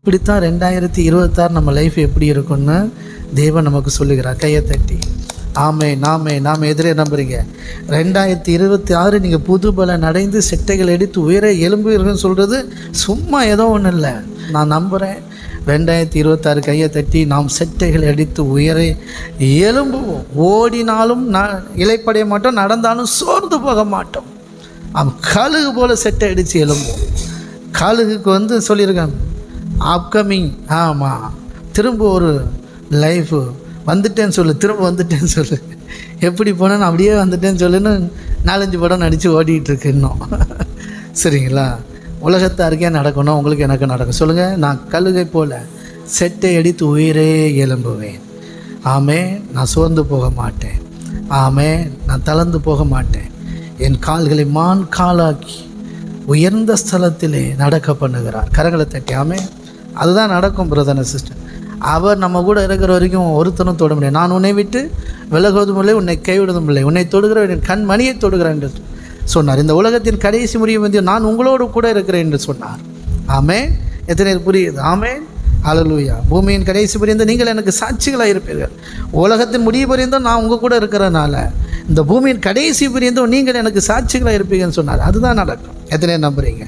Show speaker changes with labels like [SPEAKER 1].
[SPEAKER 1] இப்படித்தான் 2026 நம்ம லைஃப் எப்படி இருக்கும்னு தேவன் நமக்கு சொல்லுகிறார். கையை தட்டி நாம் எதிரே நம்புறீங்க. 2026 நீங்கள் புது பலன் அடைந்து செட்டைகள் எடுத்து உயர எலும்புவீர்கள்னு சொல்கிறது சும்மா ஏதோ ஒன்றும் இல்லை. நான் நம்புகிறேன் 2026 கையை தட்டி நாம் செட்டைகள் அடித்து உயர எலும்புவோம். ஓடினாலும் இலைப்படைய மாட்டோம், நடந்தாலும் சோர்ந்து போக மாட்டோம். கழுகு போல் செட்டை அடித்து எலும்புவோம். கழுகுக்கு சொல்லியிருக்காங்க அப்கமிங், ஆமாம் திரும்ப ஒரு லைஃபு வந்துட்டேன்னு சொல்லு, திரும்ப வந்துட்டேன்னு சொல்லு, எப்படி போனேன்னு அப்படியே வந்துட்டேன்னு சொல்லுன்னு 4-5 படம் நடித்து ஓடிட்டுருக்கு இன்னும். சரிங்களா? உலகத்தாருக்கே நடக்கணும், உங்களுக்கு எனக்கு நடக்கும். சொல்லுங்கள், நான் கழுகை போல் செட்டை அடித்து உயிரே எழும்புவேன். ஆமே, நான் சோர்ந்து போக மாட்டேன். ஆமே, நான் தளர்ந்து போக மாட்டேன். என் கால்களை மான் காலாக்கி உயர்ந்த ஸ்தலத்திலே நடக்க பண்ணுகிறார். கரங்களை தட்டி ஆமே. அதுதான் நடக்கும் பிரதர் அண்ட் சிஸ்டர். அவர் நம்ம கூட இருக்கிற வரைக்கும் ஒருத்தனும் தொட முடியாது. நான் உன்னை விட்டு விலகுவதும் இல்லை, உன்னை கைவிடுவதும் இல்லை, உன்னை தொடுகிற என் கண் மணியை தொடுகிறேன் என்று சொன்னார். இந்த உலகத்தின் கடைசி முடியும் வந்து நான் உங்களோடு கூட இருக்கிறேன் என்று சொன்னார். ஆமே. எத்தனை புரியுது? ஆமே. அல்லேலூயா. பூமியின் கடைசி பரியந்தம் நீங்கள் எனக்கு சாட்சிகளாக இருப்பீர்கள். உலகத்தின் முடிவு பரியந்தம் நான் உங்கள் கூட இருக்கிறனால இந்த பூமியின் கடைசி பரியந்தம் நீங்கள் எனக்கு சாட்சிகளாக இருப்பீங்கன்னு சொன்னார். அதுதான் நடக்கும். எத்தனை நம்புறீங்க?